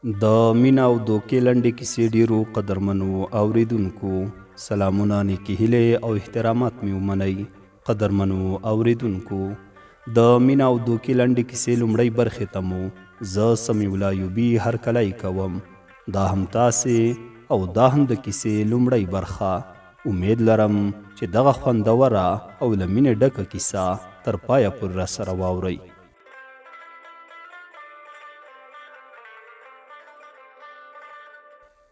د مینا او دوکې لنډې کیسې ډیرو قدرمنو اوریدونکو سلامونه نیکې هیلې او احترامات مې ومنئ. قدرمنو اوریدونکو د مینا او دوکې لنډې کیسې لومړۍ برخې ته مو زه سمیع الله ایوبي هرکلی کوم. دا هم تاسې او دا هم د کیسې لومړۍ برخه. امید لرم چې دغه خوندوره او له مینې ډکه کیسه تر پایه پورې راسره واورئ.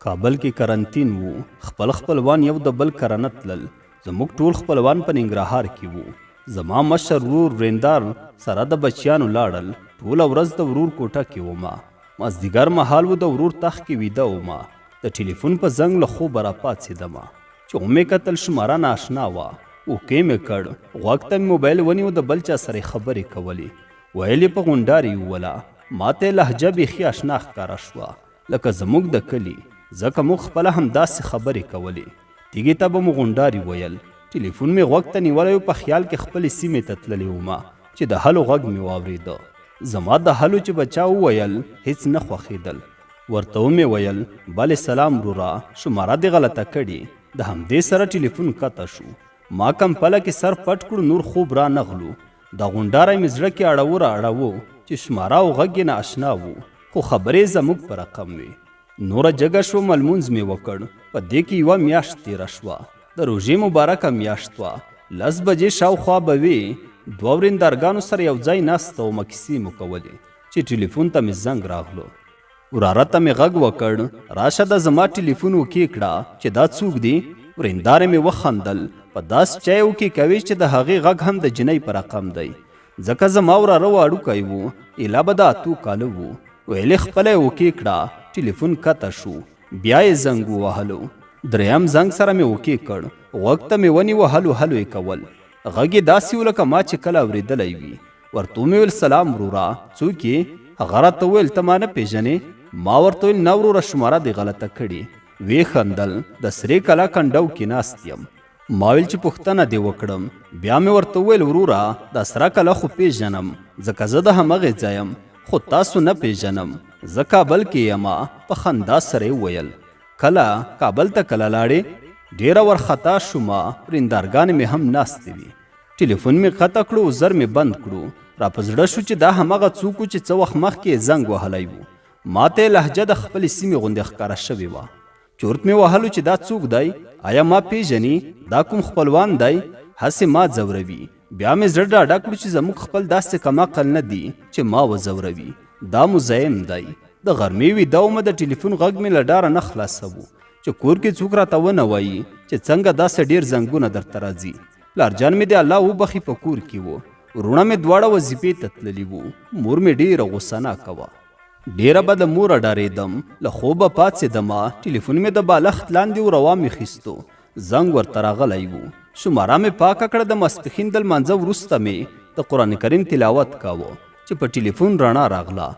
کابل کې کرنتین وو. خپل خپلوان یو د بل کرنه تلل. زموږ ټول خپلوان په ننګرهار کې وو. زما مشر ورور ورېندار سره د بچیانو لاړل. ټوله ورځ د ورور کوټه کې ومه. مازدیګر مهال و د ورور تخت کې ویده ومه. د ټلیفون په زنګ له خوبه راپاڅېدمه چې ومې کتل شماره ناشنا وه. اوکې مې کړ. غوږ ته مې موبایل ونیو، د بل چا سره خبرې کولې. ویل یې په غونډارې ووله. ما ته یې لهجه بیخي اشنا ښکاره شوه لکه زموږ د کلي، ځکه موږ خپله همداسې خبرې کولې. تیږې ته به مو غونډاري ویل. ټلیفون مې غوږ ته نیولی و. په خیال کې خپلې سیمې ته تللی ومه چې د هلو غږ مې واورېده. زما د هلو چې بچا وویل هیڅ نه خوښېدل. ورته ومې ویل بلې سلام وروره، شماره دې غلطه کړې. د همدې سره ټلیفون قطع شو. ما کمپله کې سر پټ کړو، نور خوب را نغلو. دا غونډاری مې زړه کې اړوو چې شماره او غږ یې نااشنا و، خو خبرې زموږ په رقم وې. نوره جګه شوم، لمونځ مې وکړ. په دې کې یوه میاشت تېره شوه. د روژې مبارکه میاشت وه. 10 بجې شاوخوا به وې. 2 ورېندارګانو سره یو ځای ناسته ومه، کیسې مو کولې چې ټلیفون ته مې زنګ راغلو. وراره ته مې غږ وکړ راشه د زما ټلیفون وکې کړه چې دا څوک دی. ورېندارې مې وخندل. په داس چای وکې کوي چې د هغې غږ هم د جنۍ په رقم دی، ځکه زما وراره واړوکی و. ایله به د 8 کاله و. ویلې خپله یې وکې کړه. ټلیفون قطع شو. بیا یې زنګ ووهلو. 3م زنګ سره مې وکې کړ. غوږ ته مې ونیوه، هلو هلو یې کول. غږ یې داسې و لکه ما چې کله اورېدلی وي. ورته ومې ویل سلام وروره، څوک یې؟ هغه راته وویل ته ما نه پېژنې؟ ما ورته ویل نه وروره، شماره دې غلطه کړې. ویې خندل. د سرې کلا کنډو کې ناست یم. ما ویل چې پوښتنه دې وکړم. بیا مې ورته وویل وروره دا سره کلا خو پېژنم، ځکه زه د همغې ځای یم، خو تاسو نه پېژنم، زه کابل کې یمه. په خندا سره یې وویل کله کابل ته کله لاړې؟ ډېره ورخطا شومه. ورېندارګانې مې هم ناستې وي. ټلیفون مې قطع کړو، زر مې بند کړو. را په زړه شو چې دا همغه څوک و چې څه وخت مخکې یې زنګ وهلی و. ما ته یې لهجه د خپلې سیمې غوندې ښکاره شوې وه. چورت مې وهلو چې دا څوک دی؟ آیا ما پېژني؟ دا کوم خپلوان دی؟ هسې ما ځوروي. بیا مې زړه ډاډه کړو چې زموږ خپل داسې کمعقل نه دي چې ما وځوروي. دا مزاحم دی. د غرمې ویده ومه. د ټلیفون غږ مې له ډاره نه خلاصوو چې کور کې څوک راته ونه وایي چې څنګه داسې ډېر زنګونه درته راځي. پلارجان مې د الله وبخي په کور کې و. وروڼه مې دواړه وظیفې ته تللي وو. مور مې ډېره غوسه ناکه وه. ډېره به د موره ډارېدم. له خوبه پاڅېدمه. ټلیفون مې د بالښت لاندې و، روا مې خیستو. زنګ ورته راغلی و. شماره مې پاکه کړه. د ماسپښین د لمانځه وروسته مې د قرآن کریم تلاوت کاوه چې په ټلیفون رڼا راغله.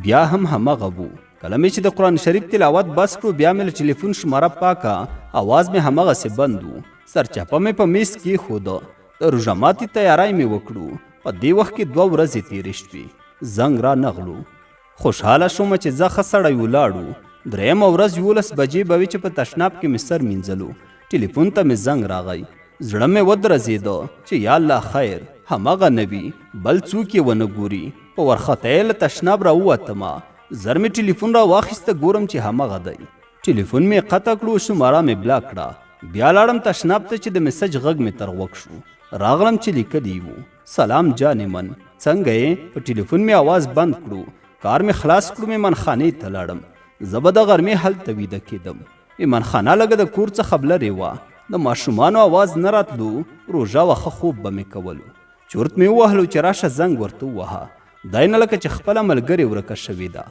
بیا هم همغه وو. کله مې چې د قرآن شریف تلاوت بس کړو، بیا مې له ټلیفون شماره پاکه، اواز مې همغسې بند و. سرچپه مې په میز کېښوده. د روژه ماتې تیاری مې وکړو. په دې وخت کې 2 ورځې تېرې شوې. زنګ را نغلو. خوشحاله شومه چې زه ښه سړی ولاړو. 3مه ورځ 11 بجې به وي چې په تشناب کې مې سر مینځلو. ټلیفون ته مې زنګ راغی. زړه مې ودرزېده چې یا الله خیر همغه نه وي، بل څوک یې ونه ګوري. په ورخطی له تشناب را ووتمه. زر مې ټلیفون را واخیسته، ګورم چې همغه دی. ټلیفون مې قطع کړو، شماره مې بلاک کړه. بیا لاړم تشناب ته چې د میسج غږ مې تر غوږ شو. راغلم چې لیکلي وو سلام جانې من، څنګه یې؟ په ټلیفون مې اواز بند کړو. کار مې خلاص کړو. میمنخانې ته لاړم. زه به د غرمې هلته ویده کېدم. میمنخانه لږه د کور څخه لرې وه. د ماشومانو اواز نه راتلو. روژه وه، ښه خوب به مې کولو. چورت مې ووهلو چې راشه زنګ ورته ووهه. دای نه لکه چې خپله ملګرې ورکه شوې ده.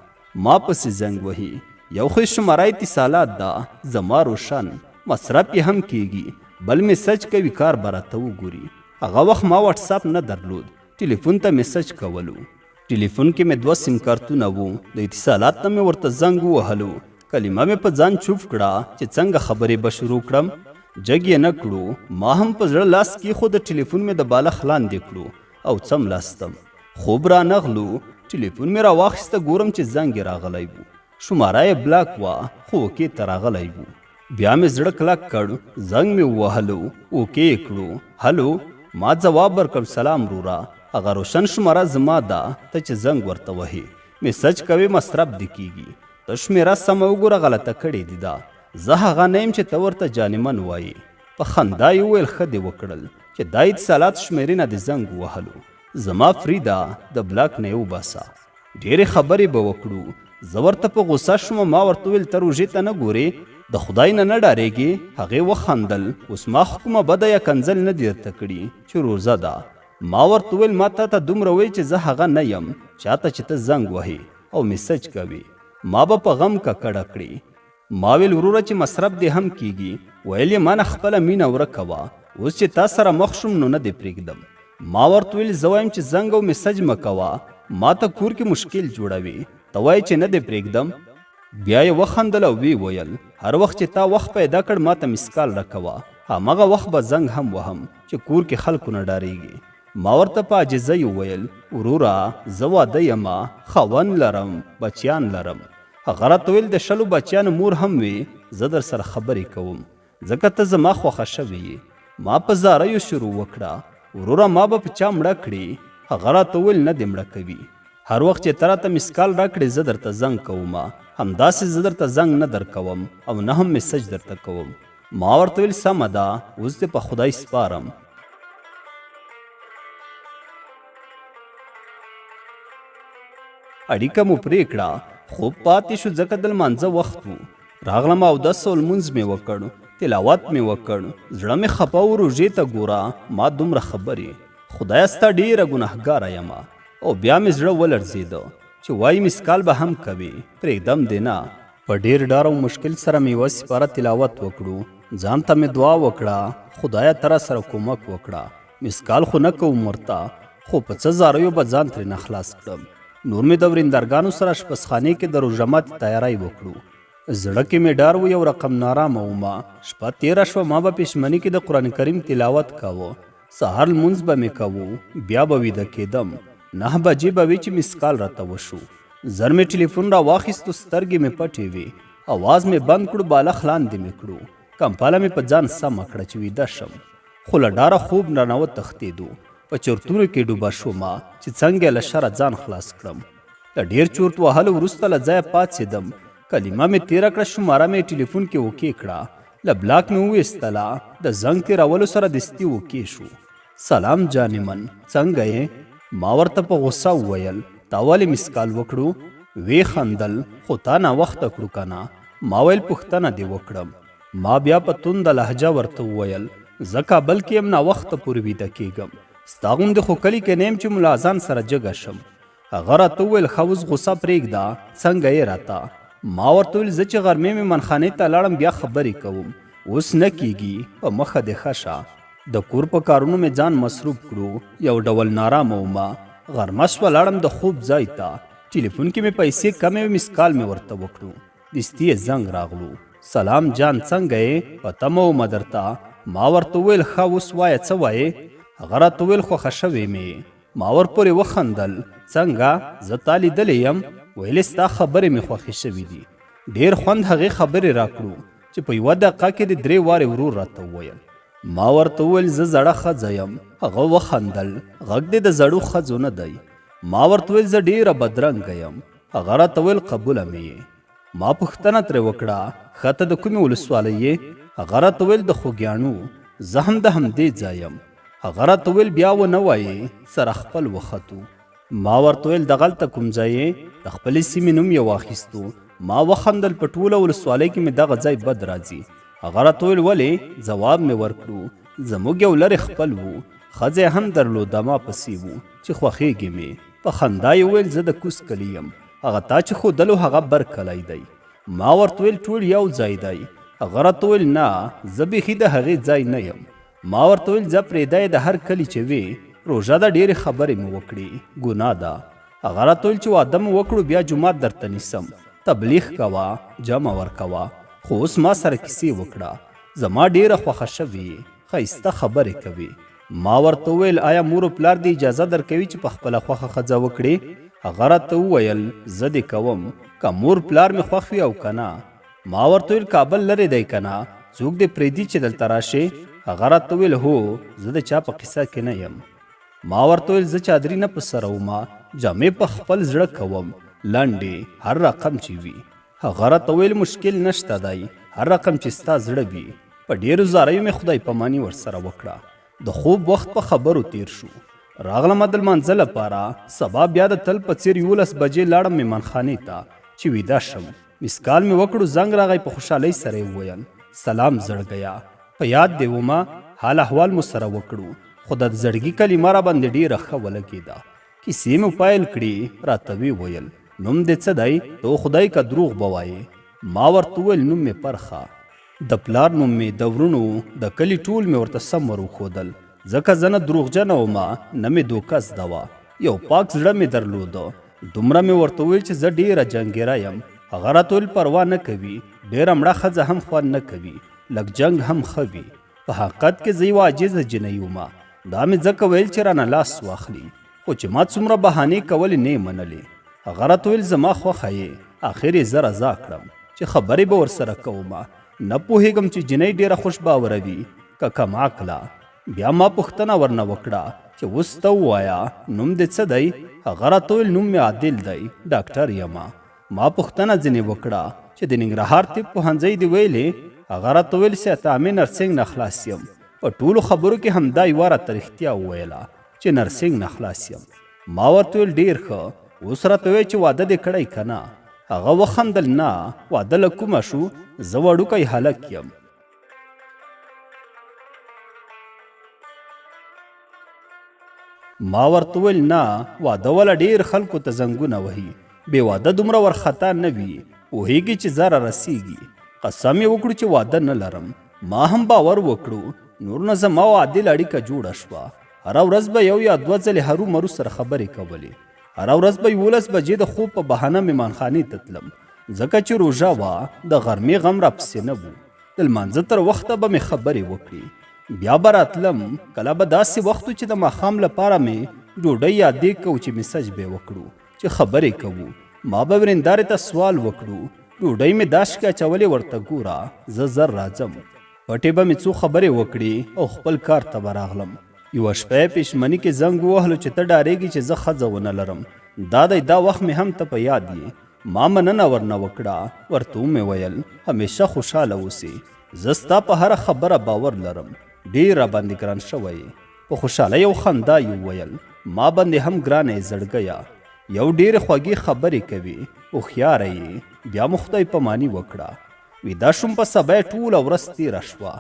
ما پسې زنګ وهي. یو خو شماره اتصالات ده، زما روشن، مصرف یې هم کېږي. بل میسج کوي، کار به راته وګوري. هغه وخت ما واټساپ نه درلود. ټلیفون ته میسج کولو. ټلیفون کې مې 2 سیم کارتونه وو. د اتصالات نه مې ورته زنګ ووهلو. کلمه مې په ځان چوپ کړه چې څنګه خبرې به شروع کړم. جګ یې نه کړو. ما هم په زړه لاس کېښود. د ټلیفون مې د بالښت لاندې کړو او څملاستم. خوب را نغلو. ټلیفون مې را واخیسته. ګورم چې زنګ یې راغلی و. شماره یې بلاک وه خو اوکې ته راغلی و. بیا مې زړه کلک کړ، زنګ مې ووهلو، اوکې یې کړو. هلو، ما ځواب ورکړ سلام وروره، هغه روشن شماره زما ده، ته چې زنګ ورته وهې میسج کوې مصرف دې کېږي. ته شمېره سمه وګوره غلطه کړې دي ده، زه هغه نه یم چې ته ورته جانمن وایې. په خندا یې وویل ښه دې وکړل چې دا اتصالات شمېرې نه دې زنګ ووهلو. زما فریده د بلاک نه یې وباسه، ډېرې خبرې به وکړو. زه ورته په غوسه شوم، ما ورته وویل ته روژې ته نه ګورې، د خدای نه نه ډارېږې؟ هغې وخندل، اوس ما خو کومه بده یا کنځل نه دي درته کړي چې روزه ده. ما ورته وویل ما تا ته دومره وایي چې زه هغه نه یم چاته چې ته زنګ وهې او میسج کوې. ما به په غم ککړه کړې. ما ویل وروره چې مصرف دې هم کیږي. ویل یې ما نه خپله مینه ورکه وه، اوس چې تا سره مخ شوم نو نه دې پرېږدم. ما ورته ویل زه وایم چې زنګ او میسج مه کوه، ما ته کور کې مشکل جوړوي، ته وایې چې نه دې پرېږدم. بیا یې وخندل او وی ویل هر وخت چې تا وخت پیدا کړ ما ته مسکال راکوه، همغه وخت به زنګ هم وهم چې کور کې خلکو نه ډارېږي. ما ورته په عاجزۍ وویل وروره زه واده یمه، خاوند لرم، بچیان لرم. هغه راته ویل د 20 بچیانو مور هم وي، زه در سره خبرې کوم ځکه ته زما خوښه شوې یې. ما په زاریو شروع وکړه وروره ما به په چا مړه کړې. هغه راته ویل نه دې مړه کوي، هر وخت چې ته راته مسکال راکړې زه درته زنګ کوم، همداسې زه درته زنګ نه در کوم او نه هم میسج درته کوم. ما ورته ویل سمه ده، اوس دې په خدای سپارم. اړیکه مو پرې کړه، خوب پاتې شو ځکه د لمانځه وخت و. راغلم اودس او لمونځ مې وکړ، تلاوت مې وکړ. زړه مې خپه و روژې ته ګوره ما دومره خبرې، خدایه ستا ډېره ګناهګاره یم. او بیا مې زړه ولړزېده چې وایي مسکال به هم کوي، پرېږدم دې نه. په ډېر ډار او مشکل سره مې یوه سپاره تلاوت وکړو. ځان ته مې دعا وکړه خدایه ته را سره کومک وکړه، مسکال خو نه کوم ورته، خو په څه زاریو به ځان ترېنه خلاص کړم. نور مې د ورېندرګانو سره شپسخانې کې د روژه ماتې تیاری وکړو. زړه کې مې ډار و، یو رقم نارامه ومه. شپه تېره شوه، ما به پېشمني کې د قرآن کریم تلاوت کوه، سهار لمونځ به مې کوو، بیا به ویده کېدم. 9 بجې به وي چې مسکال راته وشو. زر مې ټلیفون را واخیستو، سترګې مې پټې وې، اواز مې بند کړو، بالښت لاندې مې کړو. کمپله مې په ځان سمه کړه چې ویده شم، خو له ډاره خوب رانه وتښتېدو. په چورتونو کې ډوبه شومه چې څنګه له شره ځان خلاص کړم. له ډېر چورت وهلو وروسته له ځایه پاڅېدم، کلمه مې تېره کړه، شماره مې ټلیفون کې اوکې کړه، له بلاک مې وویستله. د زنګ تېرولو سره دستي اوکې شو. سلام جانمن، څنګه یې؟ ما ورته په غوسه وویل تا ولې مسکال وکړو؟ وی خندل خو تا ناوخته کړو که نه؟ ما ویل پوښتنه دې وکړم. ما بیا په تونده لهجه ورته وویل زه کابل کې یم، ناوخته پورې ویده کېږم، ستا غوندې خو کلي کې نه یم چې ملا اذان سره جګه شم. هغه راته وویل ښه اوس غوسه پرېږده، څنګه یې راته؟ ما ورته ویل زه چې غرمې مې منخانې ته لاړم بیا خبرې کوم، اوس نه کېږي، په مخه دې ښه شه. د کور په کارونو مې ځان مصروف کړو، یو ډول نارامه ومه. غرمه شوه، لاړم د خوب ځای ته. ټلیفون کې مې پیسې کمې وې، مسکال مې ورته وکړو، دستي یې زنګ راغلو. سلام جان، څنګه یې؟ په تمه ومه درته. ما ورته وویل ښه اوس وایه څه وایې؟ هغه راته ویل خوښه شوې مې. ما ورپورې وخندل څنګه؟ زه تا لیدلی یم؟ ویلې ستا خبرې مې خوښې شوي دي. ډېر خوند هغې خبرې راکړو چې په 1 دقیقه کې دې 3 وارې ورور راته وویل. ما ورته وویل زه زړه ښځه یم. هغه وخندل غږ دې د زړو ښځو نه دی. ما ورته ویل زه ډېره بدرنګه یم. هغه راته ویل قبوله مې یې. ما پوښتنه ترې وکړه ښه ته د کومې ولسوالۍ یې؟ هغه راته ویل د خوږیاڼو، زه هم د همدې ځای یم. هغه راته ویل بیا ونه وایې، سره خپل وختو. ما ورته ویل دغلته کوم ځای یې؟ د خپلې سیمې نوم یې واخیستو. ما وخندل په ټوله ولسوالۍ کې مې دغه ځای بد راځي. هغه راته ویل ولې؟ ځواب مې ورکړو زموږ یو لرې خپل و، ښځه هم درلوده ما پسې و چې خوښېږي مې. په خندا یې وویل زه د کوز کلي یم، هغه تا چې ښودلو هغه بر کلی دی. ما ورته ویل ټول یو ځای دی. هغه راته ویل نه زه بیخي د هغې ځای نه یم. ما ورته ویل ځه پرېږده یې د هر کلي چې وې، روژه ده ډېرې خبرې مې وکړې، ګناه ده. هغه راته ویل چې واده مو وکړو بیا جومات درته نیسم، تبلیغ کوه، جمع ورکوه. خو اوس ما سره کیسې وکړه، زما ډېره خوښه شوې، ښایسته خبرې کوي. ما ورته وویل آیا مور و پلار دې اجازه درکوي چې په خپله خوښه ښځه وکړې؟ هغه راته وویل زه دې کوم، که مور پلار مې خوښ وي او که نه. ما ورته ویل کابل لرې دی که نه، څوک دې پرېږدي چې دلته راشې؟ هغه راته ویل هو، زه د چا په قصه کې نه یم. ما ورته ویل زه چادري نه په سره ومه، جامې په خپل زړه کوم، لنډې هر رقم چې وي. هغه راته ویل مشکل نشته دی، هر رقم چې ستا زړه وي. په ډېرو زاریو مې خدای پاماني ورسره وکړه. د خوب وخت په خبرو تیر شو. راغلم د لمانځه لپاره. سبا بیا د تل په څېر 11 بجې لاړم مېمانخانې ته چې ویده شم. مسکال مې وکړو، زنګ راغی، په خوشحالۍ سره یې وویل سلام زړګیا، په یاد دې ومه، حال احوال مو سره وکړو. خو د زړګي کلمه را باندې ډېره ښه ولګېده. کیسې مې پیل کړي، راته ویې ویل نوم دې څه دی؟ تو خدای که دروغ به وایې. ما ورته وویل نوم مې پرخه. د پلار نوم مې، د ورونو، د کلي ټول مې ورته سم ور وښودل، ځکه زه نه دروغجنه ومه نه مې دوکه زده وه. یو پاک زړه مې درلوده. دومره مې ورته وویل چې زه ډېره جنګیره یم. هغه راته ویل پروا نه کوي، ډېره مړه ښځه هم خوند نه کوي، لږ جنګ هم ښه وي. په حقیقت کې زه یوه عاجزه جنۍ ومه. دا مې ځکه ویل چې رانه لاس واخلي، خو چې ما څومره بهانې کولې نه یې منلې. هغه راته ویل زما خوښه یې، آخر یې زه رضا کړم چې خبرې به ورسره کومه. نه پوهېږم چې جنۍ ډېره خوش باوره وي که کم عقله. بیا ما پوښتنه ورنه وکړه چې اوس ته ووایه نوم دې څه دی؟ هغه راته ویل نوم مې عادل دی، ډاکټر یمه. ما پوښتنه ځینې وکړه چې د ننګرهار طب پوهنځی دې ویلې؟ هغه راته ویل سیاتامې نرسنګ نه خلاص یم. په ټولو خبرو کې همدا یوه راته رښتیا وویله چې نرسنګ نه خلاص یم. ما ورته ویل ډېر ښه، اوس راته وایي چې واده دې کړی که نه؟ هغه وخندل نه، واده له کومه شو، زه وړوکی هلک یم. ما ورته ویل نه، واده والا ډېر خلکو ته زنګونه وهي، بې واده دومره ورخطا نه وي، پوهېږي چې زه را رسېږي. قسم یې وکړو چې واده نه لرم. ما هم باور وکړو. نور نه زما او عادل اړیکه جوړه شوه. هره ورځ به یو یا دوه ځلې هرو مرو سره خبرې کولې. هره ورځ به 11 بجې د خوب په بهانه مېمانخانې ته تلم، ځکه چې روژه وه، د غرمې غم راپسې نه و. د لمانځه تر وخته به مې خبرې وکړې. بیا به راتلم، کله به داسې وخت چې د ماښام لپاره مې ډوډۍ یا دیګ کوو چې میسج به وکړو چې خبرې کوو. ما به ورېندارې ته سوال وکړو، ډوډۍ مې داشکې اچولې، ورته ګوره زه زر راځم. پټې به مې څو خبرې وکړې او خپل کار ته به راغلم. یوه شپه یې پېشمني کې زنګ ووهلو چې ته ډارېږې چې زه ښځه ونه لرم. دا دی، دا وخت مې هم ته په یاد یې. ما مننه ورنه وکړه. ورته ومې ویل همیشه خوشحاله اوسې، زه ستا په هره خبره باور لرم، ډېر راباندې ګران شوی یې. په خوشحالۍ او خندا یې وویل ما باندې هم ګرانه یې زړګیه، یو ډېرې خوږې خبرې کوي، هوښیاره یې. بیا مو خدای پاماني وکړه. ویده شوم. په سبا یې ټوله ورځ تېره شوه.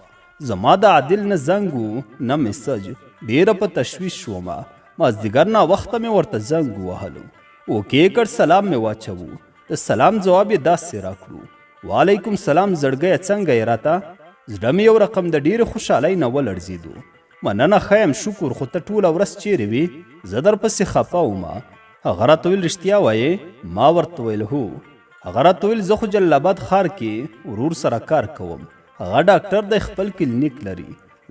زما د عادل نه زنګ و نه میسج. ډېره په تشویش شومه. مازدیګر ناوخته مې ورته زنګ ووهلو. اوکې کړ، سلام مې واچوو. د سلام جواب یې داسې راکړو، وعلیکم سلام زړګیه، څنګه یې راته؟ زړه مې یو رقم د ډېرې خوشحالۍ نه ولړزېدو. مننه ښه یم، شکر، خو ته ټوله ورځ چیرې وې؟ زه درپسې خفه ومه. هغه راته ویل رښتیا وایې؟ ما ورته ویل هو. هغه راته ویل زه خو جلال آباد ښار کې ورور سره کار کوم، هغه ډاکټر دی، خپل کلینیک لري،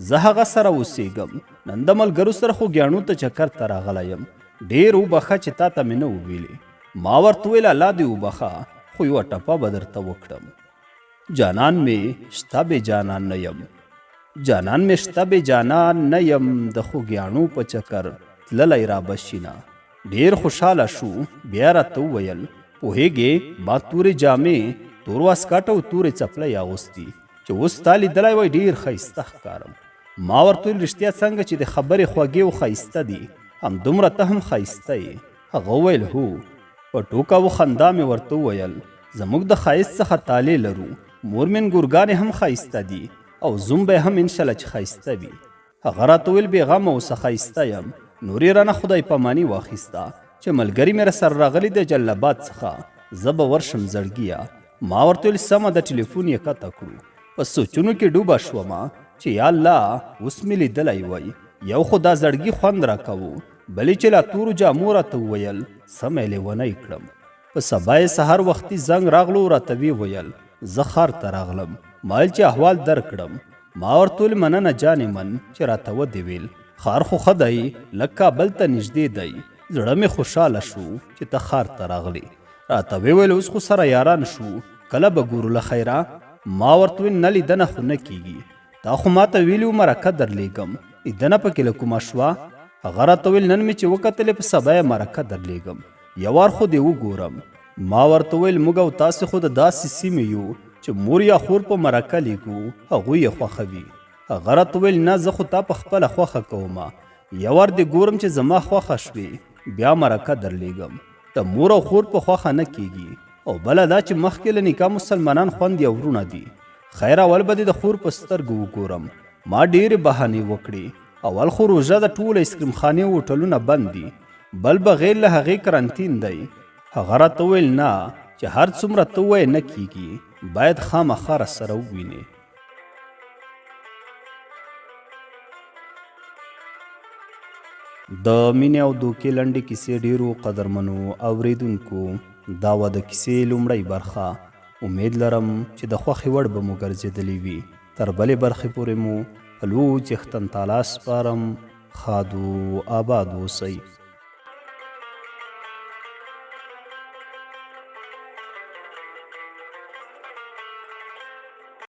زه هغه سره اوسېږم. نن د ملګرو سره خو ګیاڼو ته چکر ته راغلی یم. ډېر وبخه چې تا ته مې نه وویلې. ما ورته ویل الله دې وبخه، خو یوه ټپه به درته وکړم. جانان مې شته بې جانان نه یم، جانان مې شته بې جانان نه یم، د خوږیاڼو په چکر تللی را بشینه. ډېر خوشحاله شو. بیا راته وویل پوهېږې ما تورې جامې، تور واسکټ او تورې څپلۍ اغوستي چې اوس تا لیدلی وای ډېر ښایسته ښکارم. ما ورته ویل رښتیا څنګه چې د خبرې خوږې او ښایسته دي، همدومره ته هم ښایسته یې. هغه وویل هو. په ټوکه و خندا مې ورته وویل زموږ د ښایست څخه طالع لرو، مور مې ګورګانې هم ښایسته دي او زوم به هم انشاءالله چې ښایسته وي. هغه راته ویل بې غمه اوسه، ښایسته یم. نور یې رانه خدای پاماني واخیسته چې ملګري مې راسره راغلي د جلال آباد څخه، زه به ورشم زړګیه. ما ورته ویل سمه د ټلیفون یې قطع کړو. په سوچونو کې ډوبه شومه چې یا الله اوس مې لیدلی وای، یو خو دا زړګي خوند راکوو، بلې چې لا تورو جامو راته وویل سمه لیونی کړم. په سبا یې سهار وختي زنګ راغلو، راته ویې ویل زه ښار ته راغلم، ما ویل چې احوال درکړم. ما ورته ویل مننه جانې من چې راته ودې ویل، ښار خو ښه دی، لږ کابل ته نږدې دی. زړه مې خوشحاله شو چې ته ښار ته راغلی. راته ویل اوس خو سره یاران شو کله به ګورو له خیره ما ورته ویل نه لیدنه خو نه کیږي تا خو ماته ویلي و مرکه درلیږم لیدنه پکې له کومه شوه هغه راته ویل نن مې چې وکتلې په سبا یې مرکه درلیږم یو وار خو دې وګورم ما ورته ویل موږ او تاسې خو د داسې سیمې یو چې مور یا خور په مرکه لیږو هغوی یې خوښوي هغه راته ویل نه زه خو تا په خپله خوښه کومه یو وار دې ګورم چې زما خوښه شوې بیا مرکه درلیږم د مور او خور په خوښه نه کیږي او بله دا چې مخکې له نکاح مسلمانان خوندې او ورونه دي خیر اول به دې د خور په سترګو وګورم ما ډېرې بهانې وکړې اول خو روژه د ټول ایسکریم خانې او هوټلونه بند دي بل بغیر له هغې کرنتین دی هغه راته ویل نه چې هر څومره ته ووایې نه کیږي باید خامخا راسره ووینې د مینې او دوکې لنډې کیسې ډیرو قدرمنو اوریدونکو دا وه د کیسې لومړۍ برخه امید لرم چې د خوښې وړ به مو ګرځېدلې وي تر بلې برخې پورې مو په لوی څښتن تعالی سپارم ښاد و آباد اوسئ